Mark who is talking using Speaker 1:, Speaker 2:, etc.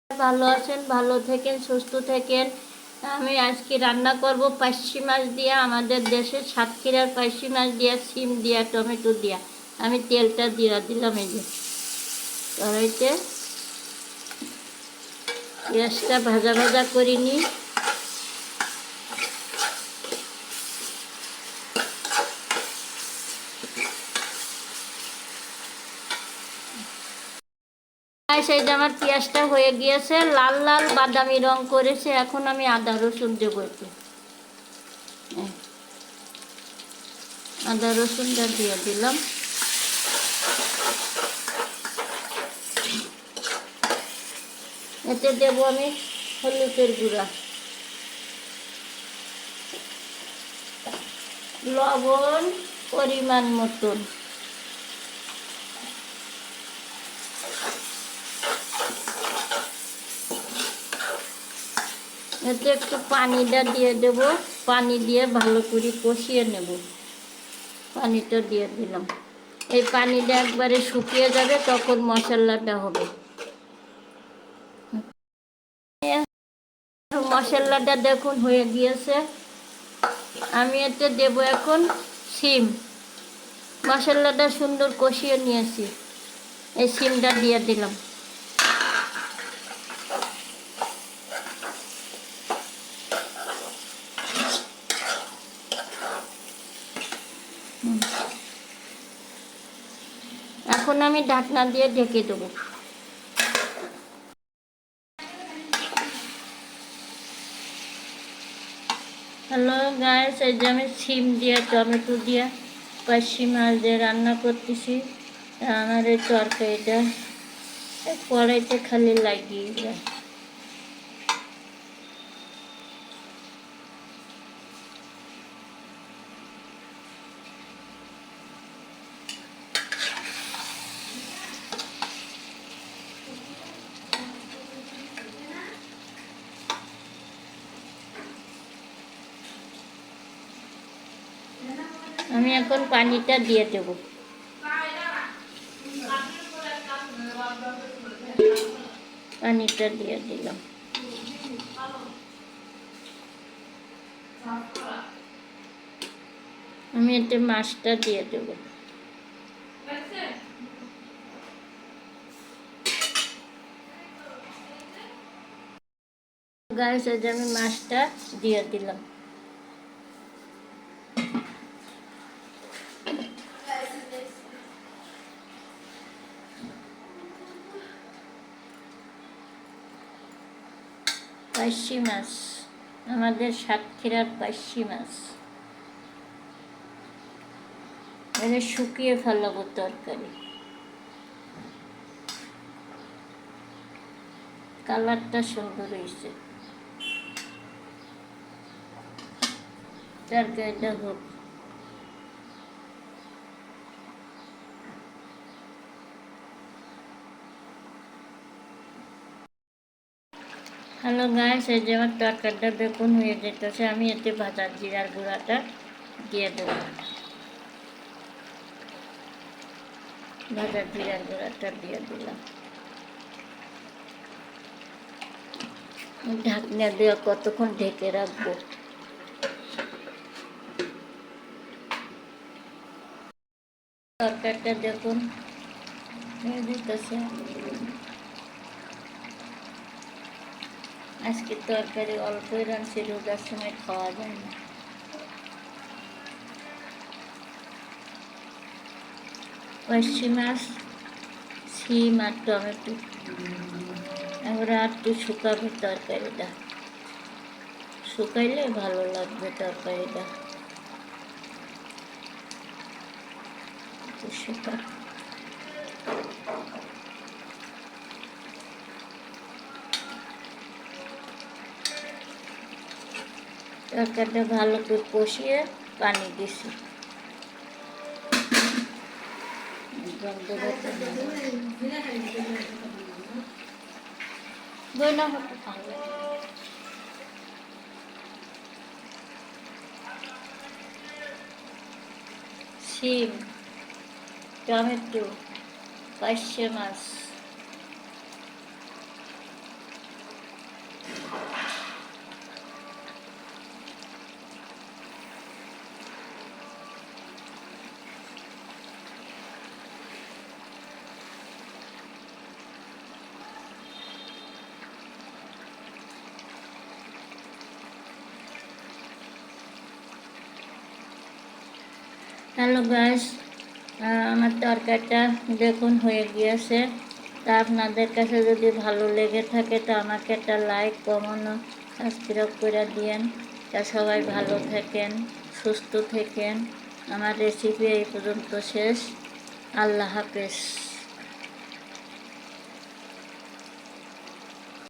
Speaker 1: ভালো আছেন, ভালো থাকেন, সুস্থ থাকেন। আমি আজকে রান্না করব পার্শে মাছ দিয়ে, আমাদের দেশের সাতক্ষীরার পার্শে মাছ দিয়ে, সিম দিয়া, টমেটো দিয়া। আমি তেলটা দিয়ে দিলাম এই যে কড়াইতে। পেঁয়াজটা ভাজা ভাজা করে নিই। সেই যে আমার পেঁয়াজটা হয়ে গিয়েছে, লাল লাল বাদামি রং করেছে। এখন আমি আদা রসুন দেবো একটু। আদা রসুনটা দিয়ে দিলাম। এতে দেবো আমি হলুদের গুঁড়া, লবণ পরিমাণ মতন, এতে একটু পানিটা দিয়ে দেব। পানি দিয়ে ভালো করে কষিয়ে নেব। পানিটা দিয়ে দিলাম। এই পানিটা একবারে শুকিয়ে যাবে, তখন মশলাটা হবে। মশলাটা দেখুন হয়ে গিয়েছে। আমি এতে দেব এখন সিম। মশলাটা সুন্দর কষিয়ে নিয়েছি, এই সিমটা দিয়ে দিলাম। এখন আমি ঢাকনা দিয়ে ঢেকে দেবো। হ্যালো গাইস, এই যে আমি সিম দিয়ে টমেটো দিয়ে পার্শে মাছ দিয়ে রান্না করতেছি। আমার এই তরকারিটা কড়াইতে খালি লাগিয়ে যায়। আমি এখন পানিটা দিয়ে দেব। পানিটা দিয়ে দিলাম। আমি এতে মাছটা দিয়ে দেব। গাইস, এই যে আমি মাছটা দিয়ে দিলাম। পার্শে মাছ, আমাদের সাতক্ষীরার পার্শে মাছ। এটা শুকিয়ে ফেলাবো তরকারি। কালারটা সুন্দর হয়েছে। তরকারিটা হোক। হ্যালো গাইস, এই যে আমার তরকারিটা দেখুন হয়ে যেতেছে। আমি এতে ভাজা জিরার গুঁড়াটা দিয়ে দেবো। ভাজা জিরার গুঁড়াটা দিয়ে দিলাম। ঢাকনা দিয়ে কতক্ষণ ঢেকে রাখবো। তরকারিটা দেখুন হয়ে যেতেছে। আজকে তরকারি অল্পই রাঁধছি, রোজার সময় খাওয়া যায় না। পার্শে মাছ, সিম আর টমেটো। এবার আর একটু শুকাবে তরকারিটা, শুকাইলে ভালো লাগবে তরকারিটা। শুকা তরকারিটা ভালো করে কষিয়ে পানি দিছি। সিম, টমেটো, পার্শে মাছ, হ্যালো গাইস, আমার তরকারিটা দেখুন হয়ে গিয়েছে। তা আপনাদের কাছে যদি ভালো লেগে থাকে তা আমাকে একটা লাইক কমেন্ট সাবস্ক্রাইব করে দিয়েন। তা সবাই ভালো থাকেন, সুস্থ থাকেন। আমার রেসিপি এই পর্যন্ত শেষ। আল্লাহ হাফেজ।